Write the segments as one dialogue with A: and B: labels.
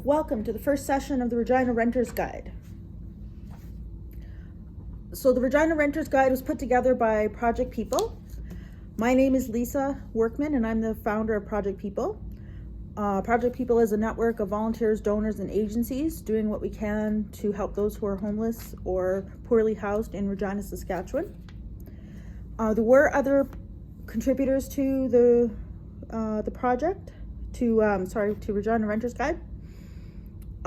A: Welcome to the first session of the Regina Renter's Guide. So the Regina Renter's Guide was put together by Project People. My name is Lisa Workman and I'm the founder of Project People. Project People is a network of volunteers, donors, and agencies doing what we can to help those who are homeless or poorly housed in Regina, Saskatchewan. There were other contributors to the project, to Regina Renter's Guide.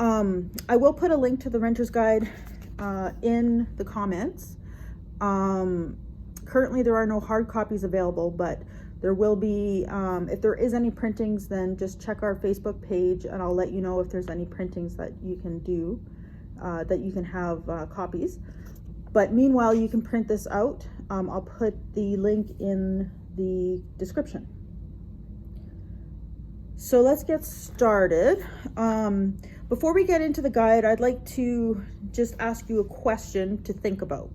A: I will put a link to the Renter's Guide in the comments. Currently there are no hard copies available, but there will be, if there is any printings, then just check our Facebook page and I'll let you know if there's any printings that you can do, that you can have copies. But meanwhile, you can print this out. I'll put the link in the description. So let's get started. Before we get into the guide, I'd like to just ask you a question to think about.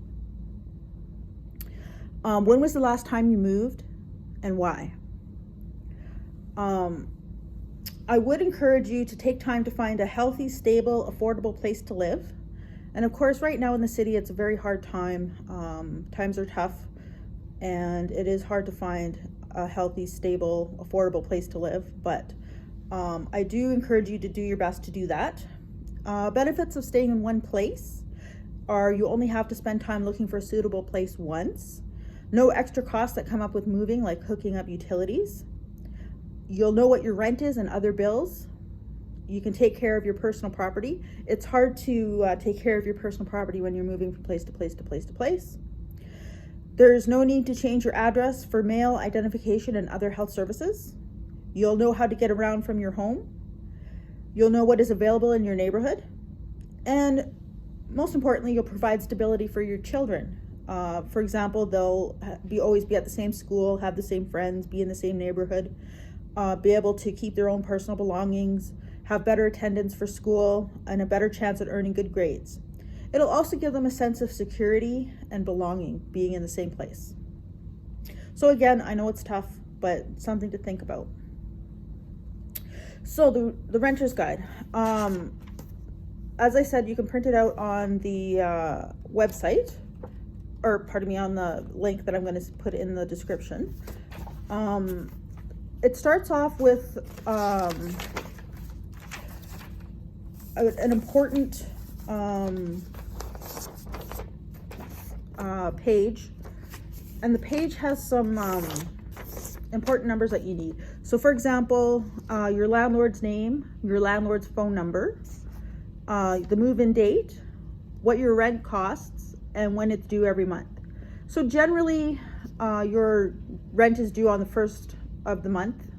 A: When was the last time you moved and why? I would encourage you to take time to find a healthy, stable, affordable place to live. And of course, right now in the city, it's a very hard time. Times are tough and it is hard to find a healthy, stable, affordable place to live, but I do encourage you to do your best to do that. Benefits of staying in one place are you only have to spend time looking for a suitable place once. No extra costs that come up with moving, like hooking up utilities. You'll know what your rent is and other bills. You can take care of your personal property. It's hard to take care of your personal property when you're moving from place to place to place to place. There's no need to change your address for mail, identification, and other health services. You'll know how to get around from your home. You'll know what is available in your neighborhood. And most importantly, you'll provide stability for your children. For example, they'll always be at the same school, have the same friends, be in the same neighborhood, be able to keep their own personal belongings, have better attendance for school, and a better chance at earning good grades. It'll also give them a sense of security and belonging, being in the same place. So again, I know it's tough, but something to think about. So the Renter's Guide. As I said, you can print it out on the website, or pardon me, on the link that I'm going to put in the description. It starts off with an important page, and the page has some important numbers that you need. So for example, your landlord's name, your landlord's phone number, the move-in date, what your rent costs, and when it's due every month. So generally, your rent is due on the 1st of the month,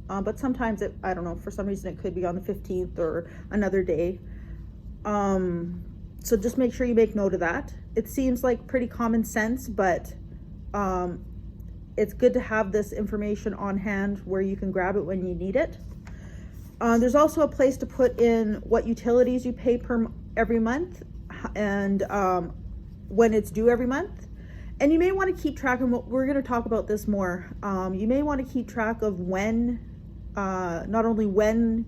A: but sometimes I don't know, for some reason it could be on the 15th or another day. So just make sure you make note of that. It seems like pretty common sense, but it's good to have this information on hand where you can grab it when you need it. There's also a place to put in what utilities you pay every month and when it's due every month. And you may want to keep track of we're going to talk about this more. You may want to keep track of when, not only when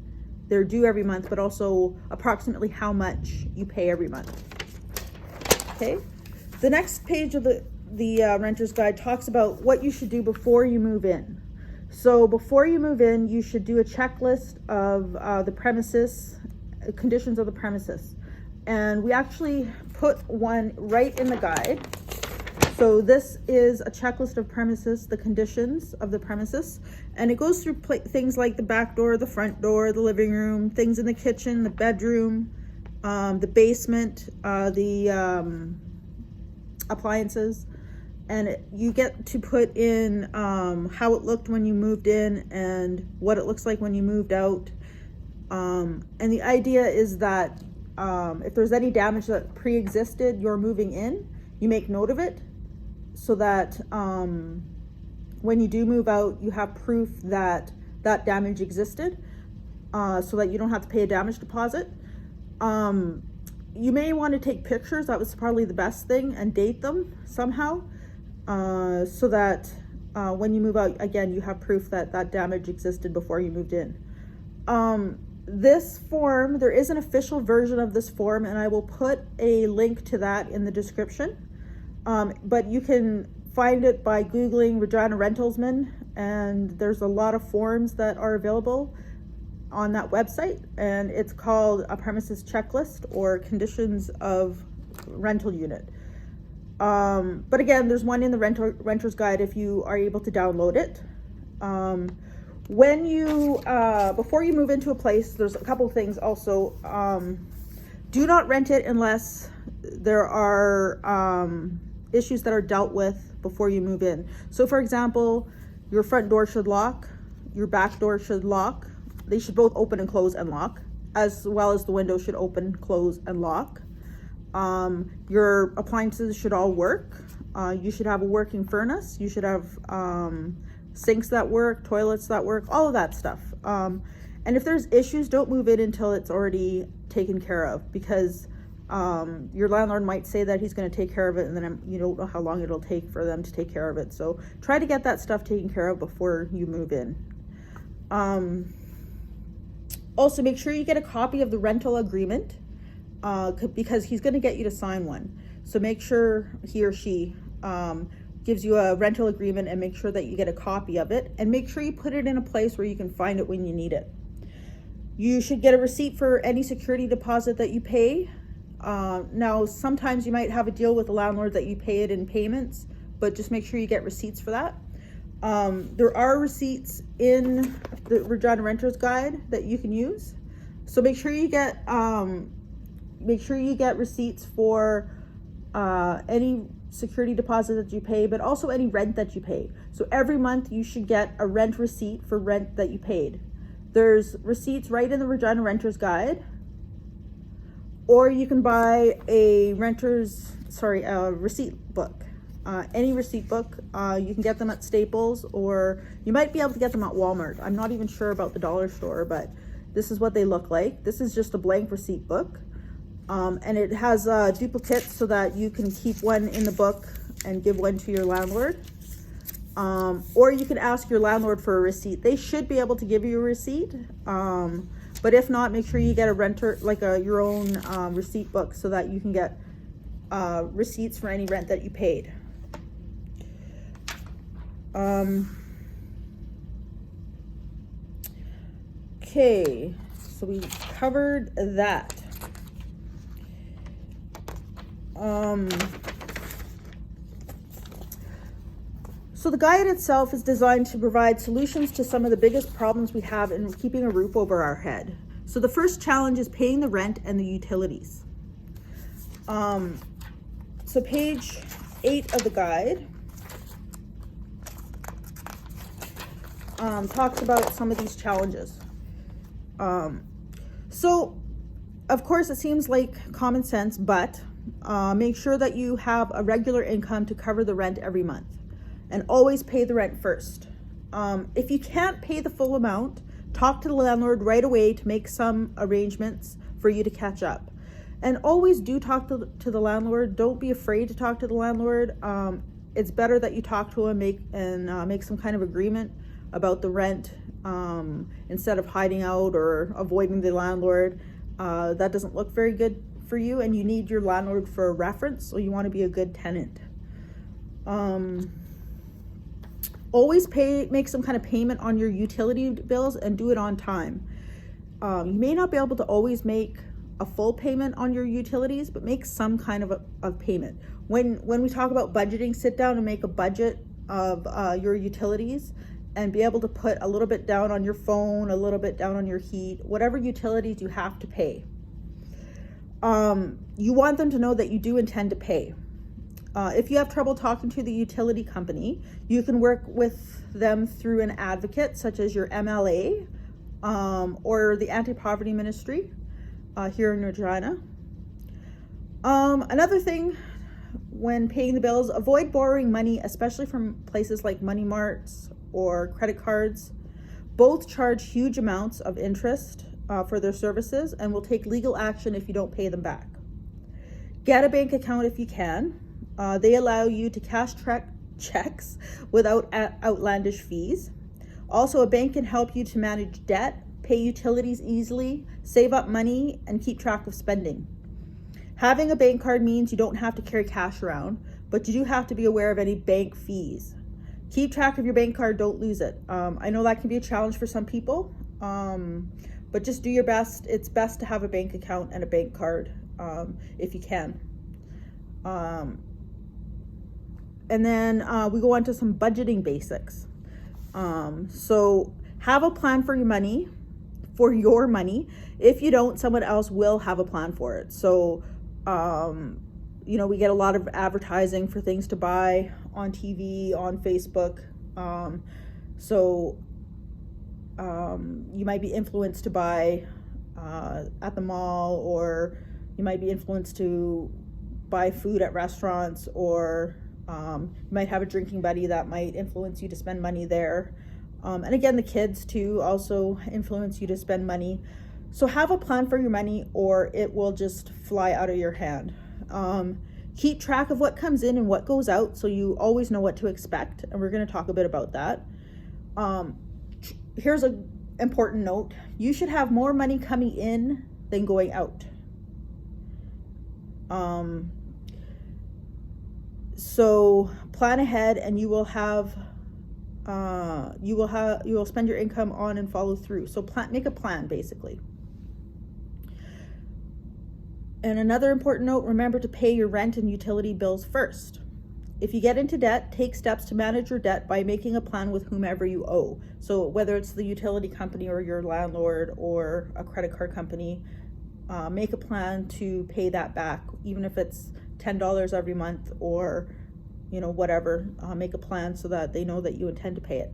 A: they're due every month, but also approximately how much you pay every month. Okay. The next page of the Renter's Guide talks about what you should do before you move in. So before you move in, you should do a checklist of the premises, conditions of the premises. And we actually put one right in the guide. So this is a checklist of premises, the conditions of the premises, and it goes through things like the back door, the front door, the living room, things in the kitchen, the bedroom, the basement, the appliances, and you get to put in how it looked when you moved in and what it looks like when you moved out. And the idea is that if there's any damage that pre-existed your moving in, you make note of it, so that when you do move out, you have proof that that damage existed, so that you don't have to pay a damage deposit. You may want to take pictures. That was probably the best thing, and date them somehow, so that when you move out, again, you have proof that that damage existed before you moved in. This form, there is an official version of this form, and I will put a link to that in the description. But you can find it by Googling Regina Rentalsman, and there's a lot of forms that are available on that website, and it's called a premises checklist or conditions of rental unit. But again, there's one in the renter's guide if you are able to download it. When you before you move into a place, there's a couple of things also. Do not rent it unless there are issues that are dealt with before you move in. So for example, your front door should lock, your back door should lock. They should both open and close and lock, as well as the window should open, close, and lock. Your appliances should all work. You should have a working furnace. You should have sinks that work, toilets that work, all of that stuff. And if there's issues, don't move in until it's already taken care of, because your landlord might say that he's going to take care of it, and then you don't know how long it'll take for them to take care of it. So try to get that stuff taken care of before you move in. Also, make sure you get a copy of the rental agreement, because he's going to get you to sign one. So make sure he or she gives you a rental agreement, and make sure that you get a copy of it, and make sure you put it in a place where you can find it when you need it. You should get a receipt for any security deposit that you pay. Now, sometimes you might have a deal with the landlord that you pay it in payments, but just make sure you get receipts for that. There are receipts in the Regina Renter's Guide that you can use. So make sure you get receipts for any security deposit that you pay, but also any rent that you pay. So every month you should get a rent receipt for rent that you paid. There's receipts right in the Regina Renter's Guide, or you can buy a receipt book. Any receipt book, you can get them at Staples, or you might be able to get them at Walmart. I'm not even sure about the dollar store, but this is what they look like. This is just a blank receipt book, and it has duplicates so that you can keep one in the book and give one to your landlord. Or you can ask your landlord for a receipt. They should be able to give you a receipt, but if not, make sure you get your own receipt book so that you can get receipts for any rent that you paid. Okay, so we covered that. So the guide itself is designed to provide solutions to some of the biggest problems we have in keeping a roof over our head. So the first challenge is paying the rent and the utilities. So page 8 of the guide talks about some of these challenges. So of course it seems like common sense, but make sure that you have a regular income to cover the rent every month, and always pay the rent first. If you can't pay the full amount, talk to the landlord right away to make some arrangements for you to catch up. And always do talk to the landlord. Don't be afraid to talk to the landlord. It's better that you talk to him, make some kind of agreement about the rent, instead of hiding out or avoiding the landlord. That doesn't look very good for you, and you need your landlord for a reference, so you want to be a good tenant. Always make some kind of payment on your utility bills, and do it on time. You may not be able to always make a full payment on your utilities, but make some kind of a payment. When we talk about budgeting, sit down and make a budget of your utilities, and be able to put a little bit down on your phone, a little bit down on your heat, whatever utilities you have to pay. You want them to know that you do intend to pay. If you have trouble talking to the utility company, you can work with them through an advocate, such as your MLA, or the Anti-Poverty Ministry here in Regina. Another thing, when paying the bills, avoid borrowing money, especially from places like money marts or credit cards. Both charge huge amounts of interest for their services, and will take legal action if you don't pay them back. Get a bank account if you can. They allow you to cash checks without outlandish fees. Also, a bank can help you to manage debt, pay utilities easily, save up money, and keep track of spending. Having a bank card means you don't have to carry cash around, but you do have to be aware of any bank fees. Keep track of your bank card, don't lose it. I know that can be a challenge for some people, but just do your best. It's best to have a bank account and a bank card if you can. And then we go on to some budgeting basics. So have a plan for your money. If you don't, someone else will have a plan for it. So, we get a lot of advertising for things to buy on TV, on Facebook. You might be influenced to buy at the mall, or you might be influenced to buy food at restaurants, or you might have a drinking buddy that might influence you to spend money there. And again, the kids too also influence you to spend money. So have a plan for your money, or it will just fly out of your hand. Keep track of what comes in and what goes out, so you always know what to expect. And we're going to talk a bit about that. Here's an important note. You should have more money coming in than going out. So plan ahead, and you will spend your income on and follow through. So make a plan, basically. And another important note, remember to pay your rent and utility bills first. If you get into debt, take steps to manage your debt by making a plan with whomever you owe. So whether it's the utility company or your landlord or a credit card company, make a plan to pay that back, even if it's $10 every month or whatever. Make a plan so that they know that you intend to pay it.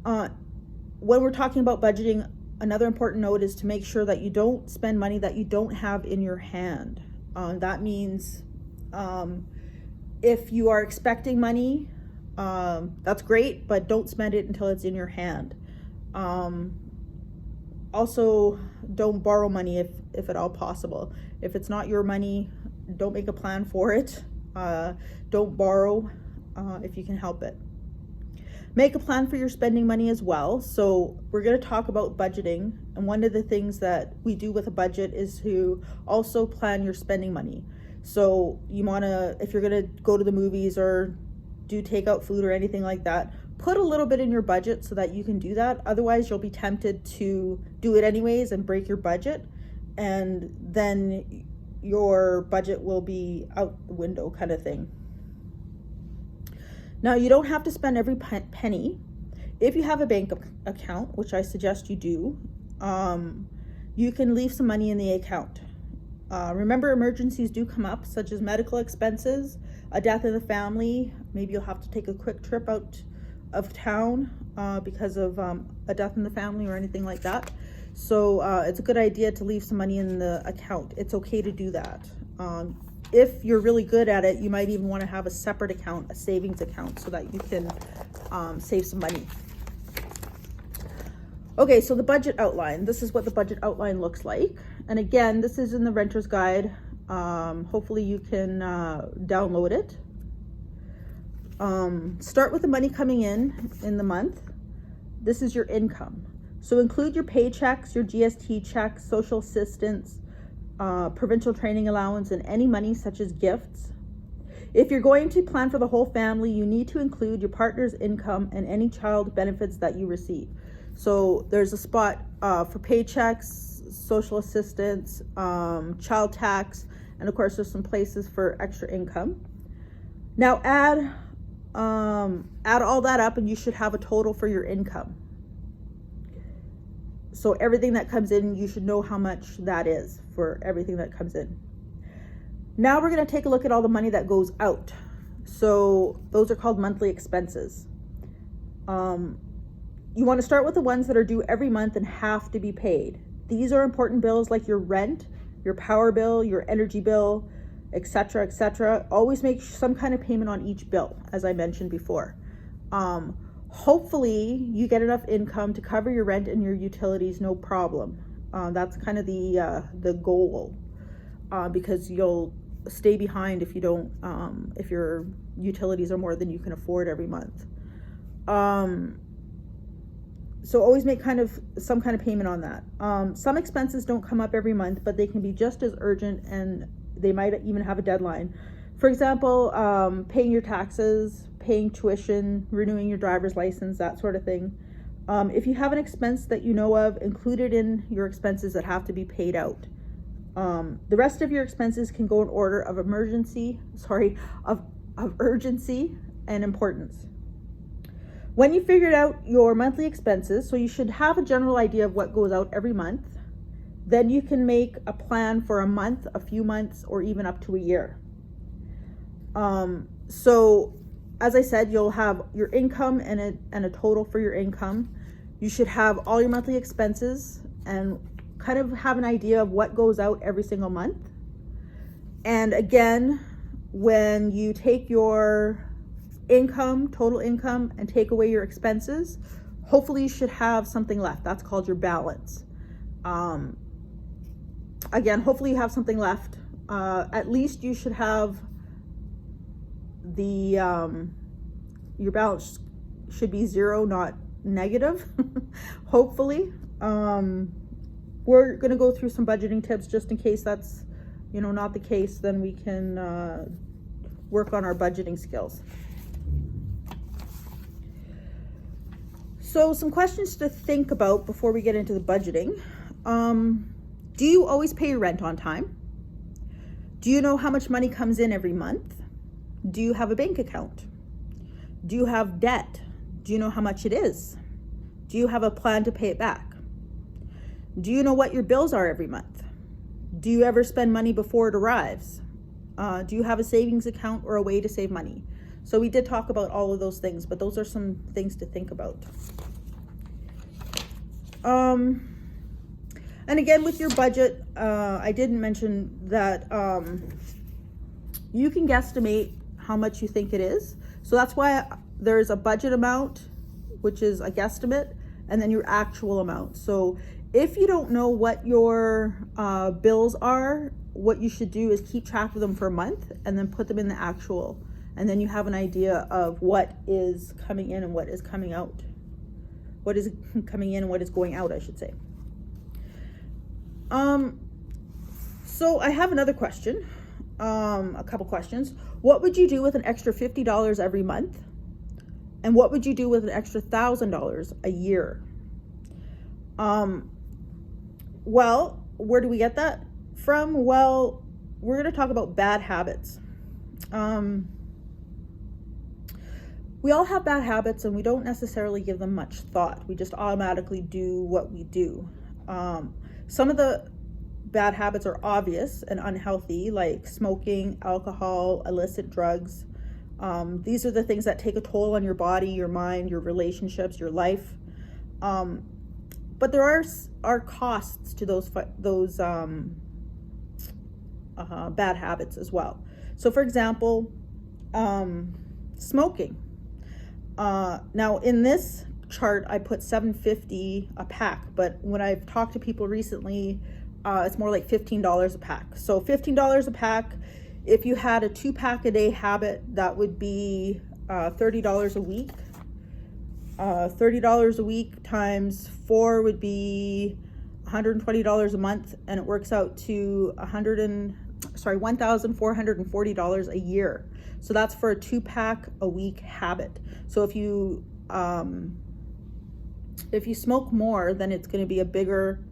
A: When we're talking about budgeting, another important note is to make sure that you don't spend money that you don't have in your hand. That means if you are expecting money, that's great, but don't spend it until it's in your hand. Also, don't borrow money if at all possible. If it's not your money, don't make a plan for it. Don't borrow if you can help it. Make a plan for your spending money as well. So we're going to talk about budgeting. And one of the things that we do with a budget is to also plan your spending money. So you want to, if you're going to go to the movies or do takeout food or anything like that, put a little bit in your budget so that you can do that. Otherwise, you'll be tempted to do it anyways and break your budget. And then your budget will be out the window, kind of thing. Now, you don't have to spend every penny. If you have a bank account, which I suggest you do, you can leave some money in the account. Remember, emergencies do come up, such as medical expenses, a death in the family. Maybe you'll have to take a quick trip out of town because of a death in the family or anything like that. So it's a good idea to leave some money in the account. It's okay to do that. If you're really good at it, you might even want to have a separate account, a savings account, so that you can save some money. Okay, so the budget outline. This is what the budget outline looks like. And again, this is in the renter's guide. Hopefully you can download it. Start with the money coming in the month. This is your income. So include your paychecks, your GST checks, social assistance, provincial training allowance, and any money such as gifts. If you're going to plan for the whole family, you need to include your partner's income and any child benefits that you receive. So there's a spot for paychecks, social assistance, child tax, and of course there's some places for extra income. Now add all that up and you should have a total for your income. So everything that comes in, you should know how much that is for everything that comes in. Now we're going to take a look at all the money that goes out. So those are called monthly expenses. You want to start with the ones that are due every month and have to be paid. These are important bills like your rent, your power bill, your energy bill, etc., etc. Always make some kind of payment on each bill, as I mentioned before. Hopefully you get enough income to cover your rent and your utilities, no problem. That's kind of the goal, because you'll stay behind if you don't, if your utilities are more than you can afford every month. So always make some kind of payment on that. Some expenses don't come up every month, but they can be just as urgent, and they might even have a deadline. For example, paying your taxes, paying tuition, renewing your driver's license, that sort of thing. If you have an expense that you know of, include it in your expenses that have to be paid out. The rest of your expenses can go in order of urgency and importance. When you figured out your monthly expenses, so you should have a general idea of what goes out every month, then you can make a plan for a month, a few months, or even up to a year. So as I said, you'll have your income and a total for your income. You should have all your monthly expenses and kind of have an idea of what goes out every single month. And again, when you take your total income, and take away your expenses, hopefully you should have something left. That's called your balance. Again, hopefully you have something left. At least you should have your balance should be zero, not negative. Hopefully. We're going to go through some budgeting tips just in case that's not the case. Then we can work on our budgeting skills. So some questions to think about before we get into the budgeting. Do you always pay your rent on time? Do you know how much money comes in every month? Do you have a bank account? Do you have debt? Do you know how much it is? Do you have a plan to pay it back? Do you know what your bills are every month? Do you ever spend money before it arrives? Do you have a savings account or a way to save money? So we did talk about all of those things, but those are some things to think about. And again, with your budget, I didn't mention that you can guesstimate how much you think it is. So that's why there's a budget amount, which is a guesstimate, and then your actual amount. So if you don't know what your bills are, what you should do is keep track of them for a month and then put them in the actual. And then you have an idea of what is coming in and what is coming out. What is coming in and what is going out, I should say. So I have another question, a couple questions. What would you do with an extra $50 every month? And what would you do with an extra $1,000 a year? Well, where do we get that from? Well, we're going to talk about bad habits. We all have bad habits and we don't necessarily give them much thought. We just automatically do what we do. Some of the bad habits are obvious and unhealthy, like smoking, alcohol, illicit drugs. These are the things that take a toll on your body, your mind, your relationships, your life. But there are costs to those bad habits as well. So for example, smoking. Now in this chart, I put $7.50 a pack, but when I've talked to people recently, it's more like $15 a pack. So $15 a pack. If you had a 2-pack a day habit, that would be $30 a week. $30 a week times 4 would be $120 a month, and it works out to $1,440 a year. So that's for a 2-pack a week habit. So if you smoke more, then it's going to be a bigger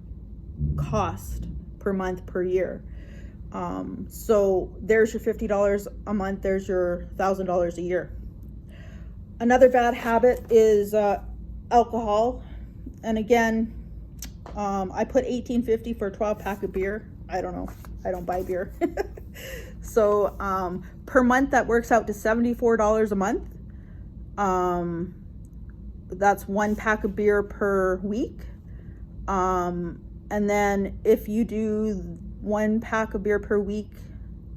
A: cost per month per year. So there's your $50 a month. There's your $1,000 a year. Another bad habit is alcohol. And again, I put $18.50 for a 12-pack of beer. I don't know. I don't buy beer. So per month, that works out to $74 a month. That's 1 pack of beer per week. And then if you do 1 pack of beer per week,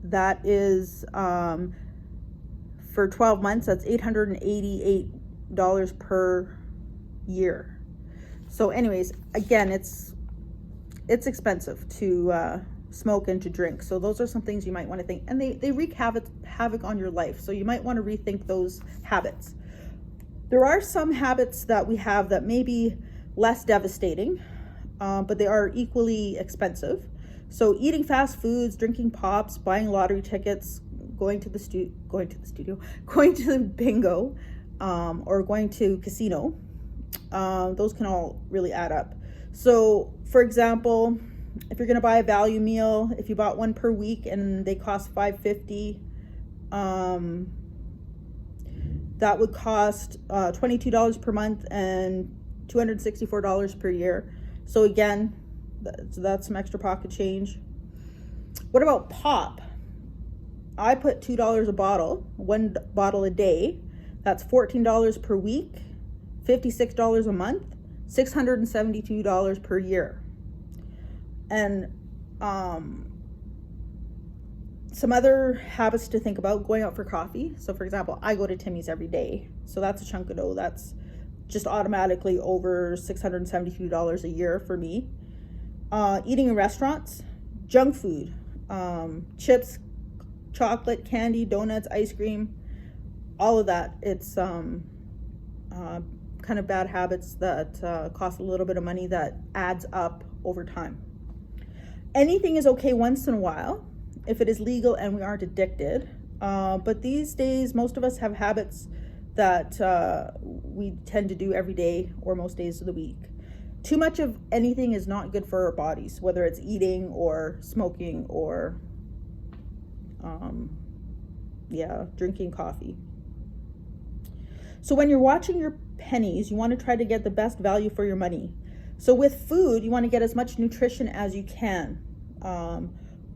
A: that is for 12 months, that's $888 per year. So anyways, again, it's expensive to smoke and to drink. So those are some things you might want to think, and they wreak havoc on your life. So you might want to rethink those habits. There are some habits that we have that maybe less devastating, but they are equally expensive. So eating fast foods, drinking pops, buying lottery tickets, going to the bingo, or going to casino, those can all really add up. So for example, if you're going to buy a value meal, if you bought one per week and they cost $5.50, that would cost $22 per month and $264 per year. So again, that's some extra pocket change. What about pop? I put $2 a bottle, one bottle a day. That's $14 per week, $56 a month, $672 per year. And some other habits to think about: going out for coffee. So for example, I go to Timmy's every day. So that's a chunk of dough. That's just automatically over $672 a year for me. Eating in restaurants, junk food, chips, chocolate, candy, donuts, ice cream, all of that. It's kind of bad habits that cost a little bit of money that adds up over time. Anything is okay once in a while if it is legal and we aren't addicted. But these days, most of us have habits that we tend to do every day or most days of the week. Too much of anything is not good for our bodies, whether it's eating or smoking or drinking coffee. So when you're watching your pennies, you want to try to get the best value for your money. So with food, you want to get as much nutrition as you can.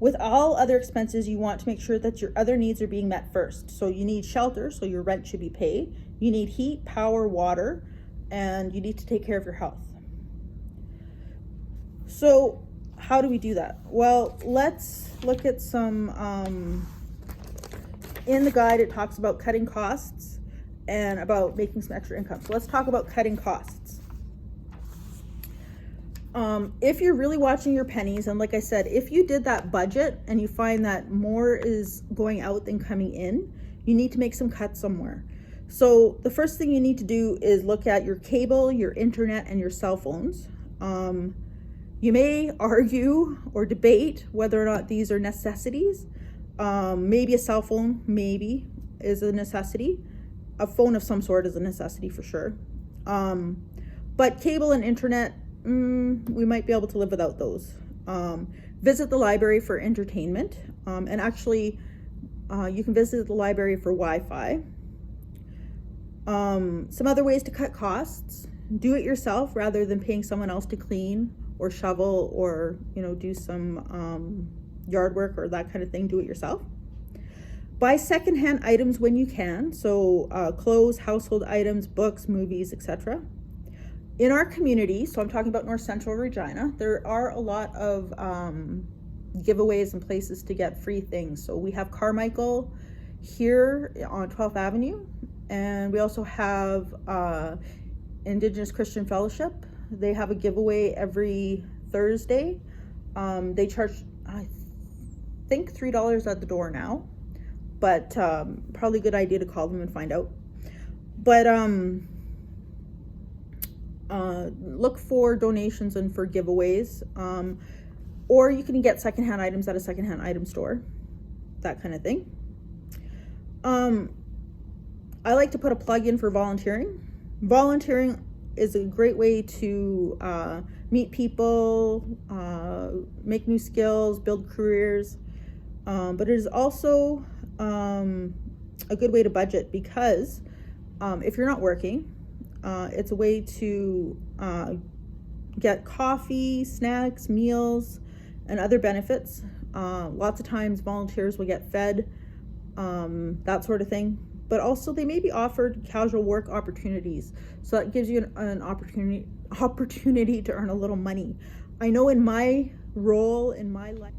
A: With all other expenses, you want to make sure that your other needs are being met first. So you need shelter, so your rent should be paid. You need heat, power, water, and you need to take care of your health. So how do we do that? Well, let's look at some, in the guide it talks about cutting costs and about making some extra income. So let's talk about cutting costs. If you're really watching your pennies, and like I said, if you did that budget and you find that more is going out than coming in, you need to make some cuts somewhere. So the first thing you need to do is look at your cable, your internet, and your cell phones. You may argue or debate whether or not these are necessities. Maybe a cell phone, maybe, is a necessity. A phone of some sort is a necessity for sure. But cable and internet, we might be able to live without those. Visit the library for entertainment. And actually, you can visit the library for Wi-Fi. Some other ways to cut costs: do it yourself rather than paying someone else to clean or shovel or do some yard work or that kind of thing. Do it yourself. Buy secondhand items when you can, so clothes, household items, books, movies, etc. In our community, so I'm talking about North Central Regina, there are a lot of giveaways and places to get free things. So we have Carmichael here on 12th Avenue, and we also have Indigenous Christian Fellowship. They have a giveaway every Thursday. They charge, I think, $3 at the door now, but probably a good idea to call them and find out. But look for donations and for giveaways, or you can get secondhand items at a secondhand item store, that kind of thing. I like to put a plug in for volunteering. Volunteering is a great way to meet people, make new skills, build careers, but it is also a good way to budget, because if you're not working, it's a way to get coffee, snacks, meals, and other benefits. Lots of times volunteers will get fed, that sort of thing. But also they may be offered casual work opportunities. So that gives you an opportunity to earn a little money. I know in my role, in my life,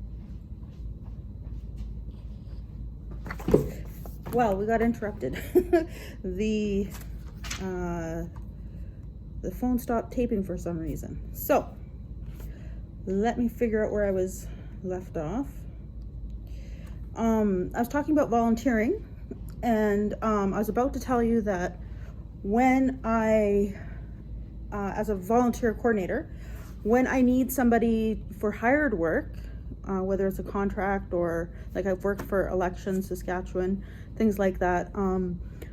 A: well, we got interrupted. The phone stopped taping for some reason. So let me figure out where I was left off. I was talking about volunteering, and I was about to tell you that when I as a volunteer coordinator, when I need somebody for hired work, whether it's a contract or like I've worked for Elections Saskatchewan, things like that,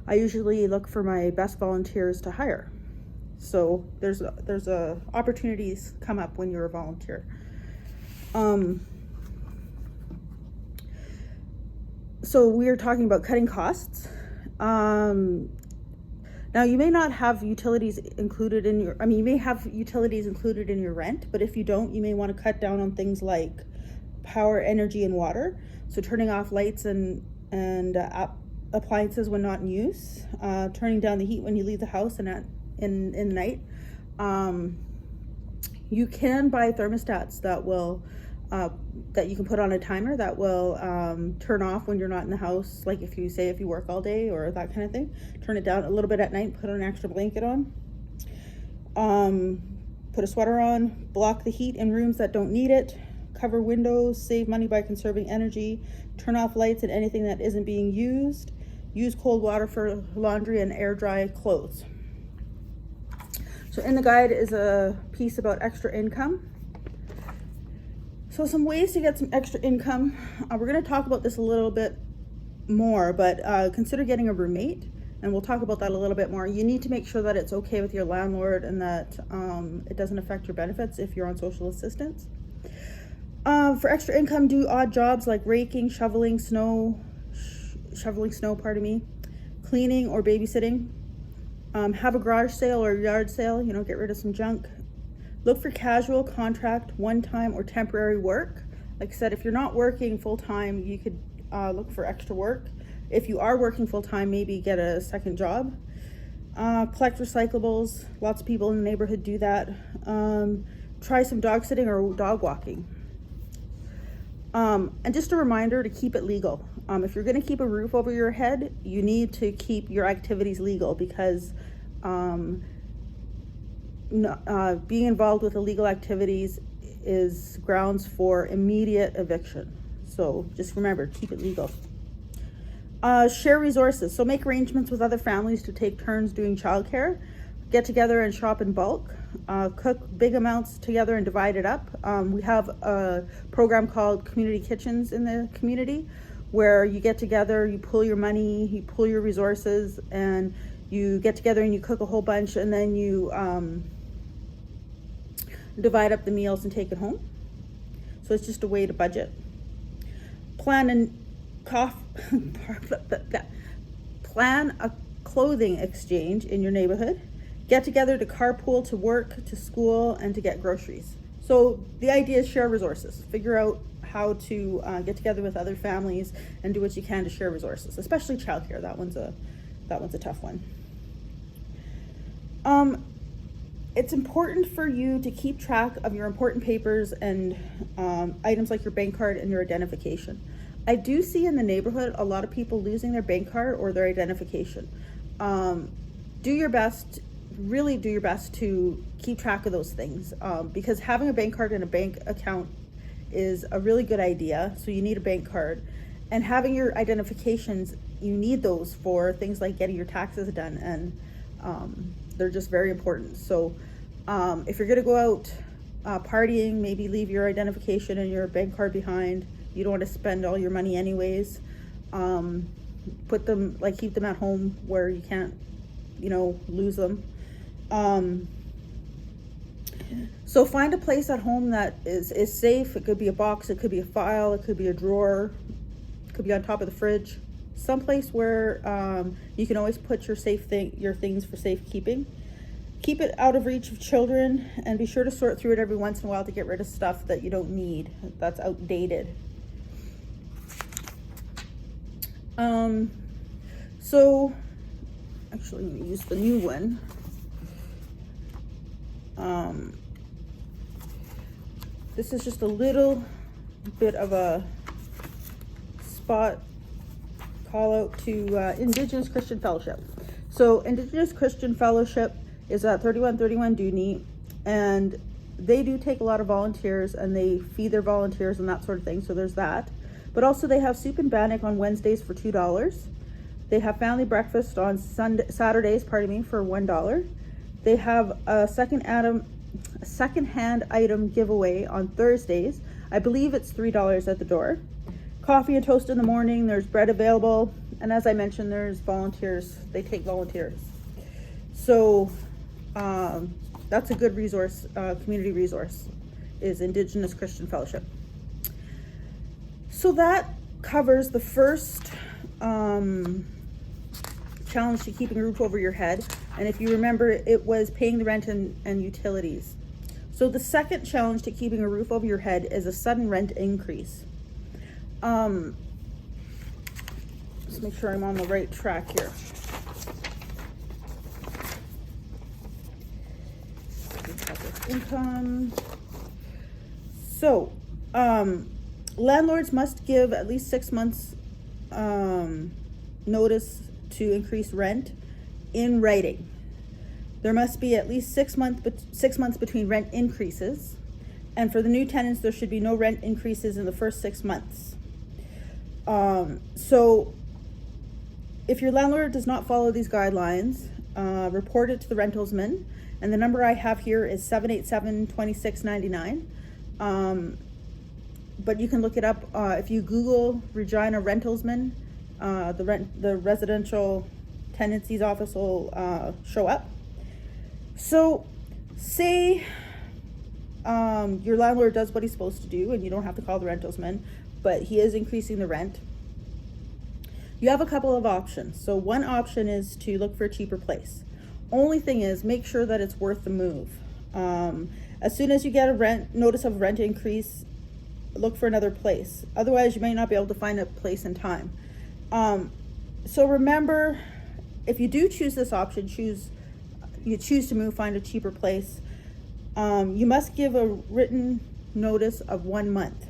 A: I usually look for my best volunteers to hire. So there's opportunities come up when you're a volunteer. So we are talking about cutting costs. Now you may not have utilities included in your, you may have utilities included in your rent, but if you don't, you may want to cut down on things like power, energy, and water. So turning off lights and appliances when not in use, turning down the heat when you leave the house and in the night. You can buy thermostats that will that you can put on a timer that will turn off when you're not in the house, like if you work all day or that kind of thing. Turn it down a little bit at night, put an extra blanket on, put a sweater on, block the heat in rooms that don't need it, cover windows, save money by conserving energy, turn off lights and anything that isn't being used, use cold water for laundry and air dry clothes. So in the guide is a piece about extra income. So some ways to get some extra income. We're going to talk about this a little bit more, but consider getting a roommate, and we'll talk about that a little bit more. You need to make sure that it's okay with your landlord and that it doesn't affect your benefits if you're on social assistance. For extra income, do odd jobs like raking, shoveling snow, cleaning or babysitting. Have a garage sale or yard sale, get rid of some junk. Look for casual, contract, one-time, or temporary work. Like I said, if you're not working full-time, you could look for extra work. If you are working full-time, maybe get a second job. Collect recyclables. Lots of people in the neighborhood do that. Try some dog sitting or dog walking. And just a reminder to keep it legal. If you're going to keep a roof over your head, you need to keep your activities legal, because being involved with illegal activities is grounds for immediate eviction. So just remember, keep it legal. Share resources. So make arrangements with other families to take turns doing childcare. Get together and shop in bulk. Cook big amounts together and divide it up. We have a program called Community Kitchens in the community, where you get together, you pool your money, you pool your resources, and you get together and you cook a whole bunch, and then you divide up the meals and take it home. So it's just a way to budget. Plan a clothing exchange in your neighborhood. Get together to carpool to work, to school, and to get groceries. So the idea is share resources. Figure out how to get together with other families and do what you can to share resources, especially childcare. That one's a tough one. It's important for you to keep track of your important papers and items like your bank card and your identification. I do see in the neighborhood a lot of people losing their bank card or their identification. Do your best, really do your best to keep track of those things, because having a bank card and a bank account is a really good idea. So you need a bank card, and having your identifications, you need those for things like getting your taxes done, and they're just very important. So if you're gonna go out partying, maybe leave your identification and your bank card behind. You don't want to spend all your money anyways. Keep them at home where you can't, lose them. So find a place at home that is safe. It could be a box, it could be a file, it could be a drawer, it could be on top of the fridge. Someplace where you can always put your things for safekeeping. Keep it out of reach of children, and be sure to sort through it every once in a while to get rid of stuff that you don't need, that's outdated. So actually, let me use the new one. This is just a little bit of a spot call out to Indigenous Christian Fellowship. So Indigenous Christian Fellowship is at 3131 Dooney, and they do take a lot of volunteers, and they feed their volunteers and that sort of thing. So there's that. But also they have soup and bannock on Wednesdays for $2. They have family breakfast on Saturdays, for $1. They have a second-hand item giveaway on Thursdays. I believe it's $3 at the door. Coffee and toast in the morning. There's bread available, and as I mentioned, there's volunteers. They take volunteers. So that's a good resource, community resource, is Indigenous Christian Fellowship. So that covers the first challenge to keeping a roof over your head. And if you remember, it was paying the rent and utilities. So the second challenge to keeping a roof over your head is a sudden rent increase. Let's make sure I'm on the right track here. Income. So, landlords must give at least 6 months notice to increase rent in writing. There must be at least 6 months between rent increases, and for the new tenants, there should be no rent increases in the first 6 months. So, if your landlord does not follow these guidelines, report it to the rentalsman. And the number I have here is 787-2699. But you can look it up if you Google Regina rentalsman. The residential tenancies office will show up. So, say your landlord does what he's supposed to do, and you don't have to call the rentalsman, but he is increasing the rent. You have a couple of options. So one option is to look for a cheaper place. Only thing is, make sure that it's worth the move. As soon as you get a notice of rent increase, look for another place. Otherwise, you may not be able to find a place in time. So remember, if you do choose this option, you choose to move, find a cheaper place, you must give a written notice of 1 month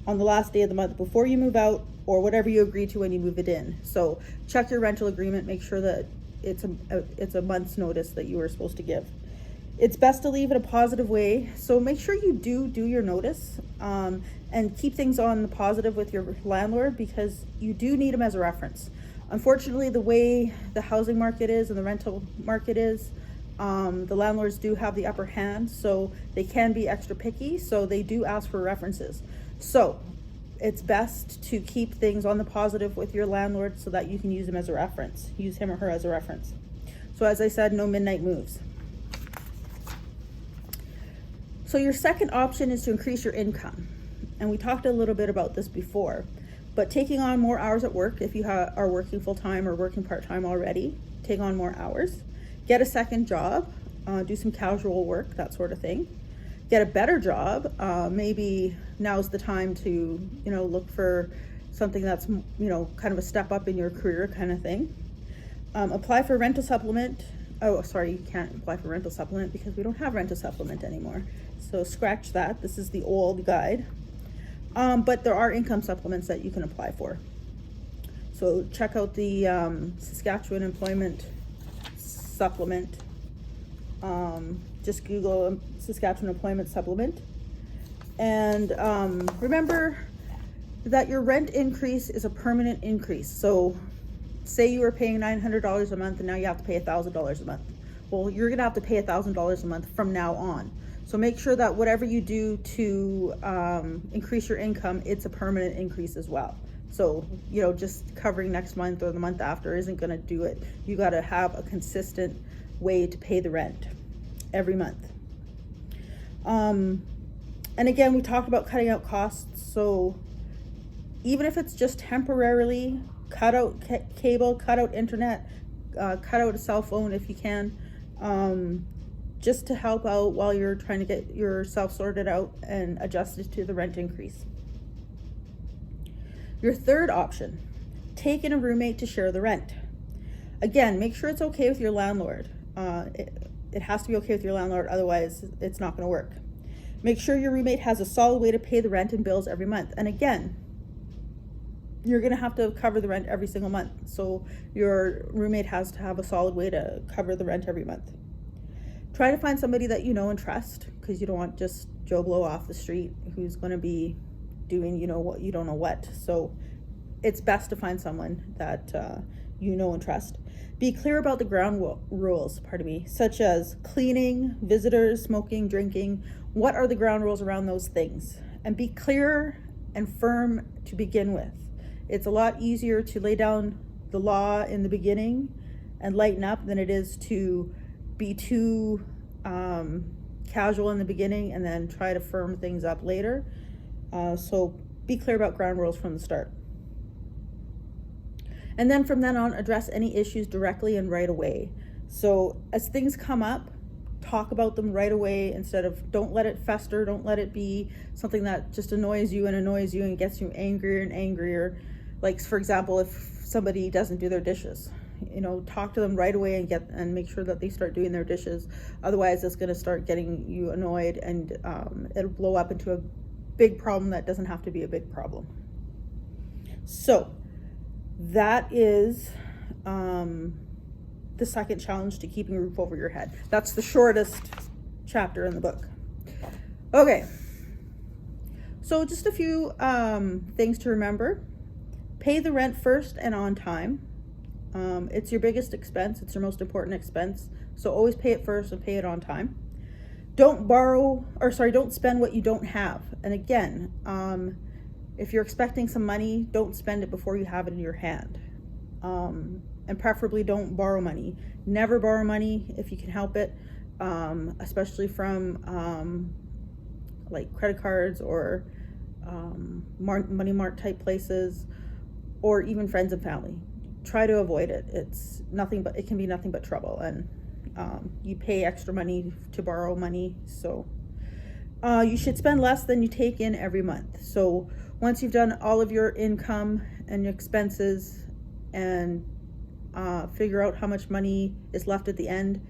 A: on the last day of the month before you move out, or whatever you agree to when you move it in. So check your rental agreement, make sure that it's a month's notice that you were supposed to give. It's best to leave it a positive way, so make sure you do your notice, and keep things on the positive with your landlord, because you do need them as a reference. Unfortunately, the way the housing market is and the rental market is, the landlords do have the upper hand, so they can be extra picky, so they do ask for references. So it's best to keep things on the positive with your landlord so that you can use him as a reference, use him or her as a reference. So as I said, no midnight moves. So your second option is to increase your income. And we talked a little bit about this before, but taking on more hours at work, if you are working full-time or working part-time already, take on more hours. Get a second job, do some casual work, that sort of thing. Get a better job. Maybe now's the time to, look for something that's, kind of a step up in your career kind of thing. Apply for rental supplement. Oh, sorry, you can't apply for rental supplement because we don't have rental supplement anymore. So scratch that. This is the old guide. But there are income supplements that you can apply for. So check out the Saskatchewan Employment Supplement. Just Google Saskatchewan Employment Supplement. And remember that your rent increase is a permanent increase. So say you were paying $900 a month and now you have to pay $1,000 a month. Well, you're going to have to pay $1,000 a month from now on. So make sure that whatever you do to increase your income, it's a permanent increase as well. So, just covering next month or the month after isn't going to do it. You got to have a consistent way to pay the rent every month. And again, we talked about cutting out costs. So even if it's just temporarily, cut out cable, cut out internet, cut out a cell phone if you can, just to help out while you're trying to get yourself sorted out and adjusted to the rent increase. Your third option, take in a roommate to share the rent. Again, make sure it's okay with your landlord. It has to be okay with your landlord, otherwise it's not going to work. Make sure your roommate has a solid way to pay the rent and bills every month. And again, you're going to have to cover the rent every single month. So your roommate has to have a solid way to cover the rent every month. Try to find somebody that you know and trust, because you don't want just Joe Blow off the street who's going to be doing what you don't know what. So it's best to find someone that you know and trust. Be clear about the ground rules, such as cleaning, visitors, smoking, drinking. What are the ground rules around those things? And be clear and firm to begin with. It's a lot easier to lay down the law in the beginning and lighten up than it is to be too casual in the beginning and then try to firm things up later. So be clear about ground rules from the start. And then from then on, address any issues directly and right away. So as things come up, talk about them right away instead of, don't let it fester, don't let it be something that just annoys you and gets you angrier and angrier. Like, for example, if somebody doesn't do their dishes, talk to them right away and make sure that they start doing their dishes. Otherwise, it's going to start getting you annoyed, and it'll blow up into a big problem that doesn't have to be a big problem. So that is the second challenge to keeping a roof over your head. That's the shortest chapter in the book. Okay, so just a few things to remember. Pay the rent first and on time. It's your biggest expense. It's your most important expense. So always pay it first and pay it on time. Don't spend what you don't have. And again, if you're expecting some money, don't spend it before you have it in your hand. And preferably don't borrow money. Never borrow money if you can help it, especially from like credit cards or money mart type places, or even friends and family. Try to avoid it. It can be nothing but trouble, and you pay extra money to borrow money. So you should spend less than you take in every month. So once you've done all of your income and your expenses and figure out how much money is left at the end,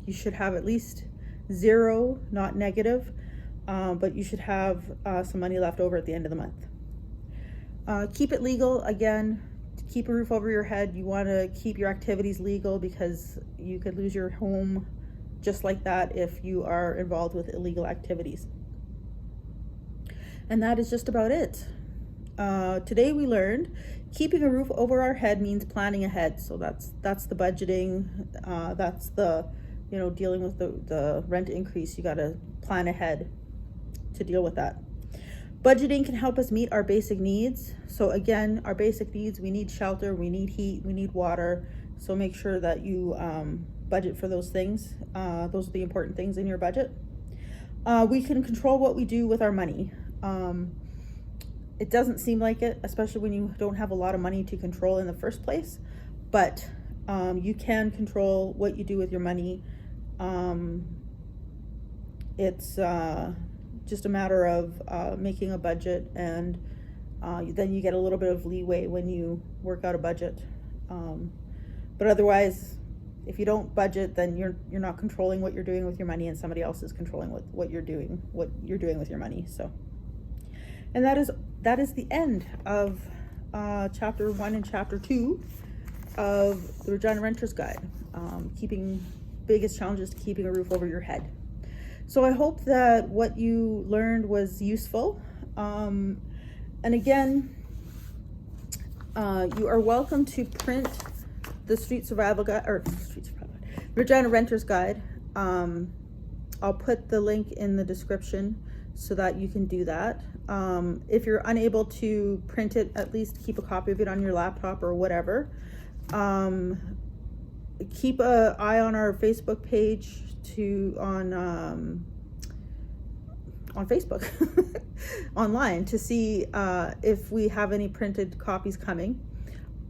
A: you should have at least zero, not negative, but you should have some money left over at the end of the month. Keep it legal. Again, to keep a roof over your head, you want to keep your activities legal, because you could lose your home just like that if you are involved with illegal activities. And that is just about it. Today we learned keeping a roof over our head means planning ahead. So that's the budgeting. That's the dealing with the rent increase. You got to plan ahead to deal with that. Budgeting can help us meet our basic needs. So again, our basic needs: we need shelter, we need heat, we need water. So make sure that you budget for those things. Those are the important things in your budget. We can control what we do with our money. It doesn't seem like it, especially when you don't have a lot of money to control in the first place, but you can control what you do with your money. It's just a matter of making a budget, and then you get a little bit of leeway when you work out a budget. But otherwise, if you don't budget, then you're not controlling what you're doing with your money, and somebody else is controlling what you're doing with your money. So, and that is the end of chapter 1 and chapter 2 of the Regina Renter's Guide. Biggest challenges to keeping a roof over your head. So I hope that what you learned was useful. And again, you are welcome to print the Regina Renter's Guide. I'll put the link in the description so that you can do that. If you're unable to print it, at least keep a copy of it on your laptop or whatever. Keep an eye on our Facebook page on Facebook online to see if we have any printed copies coming.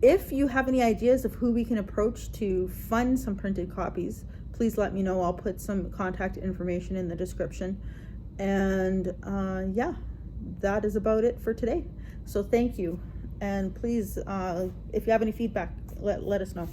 A: If you have any ideas of who we can approach to fund some printed copies, please let me know. I'll put some contact information in the description. And yeah, that is about it for today. So thank you. And please, if you have any feedback, let us know.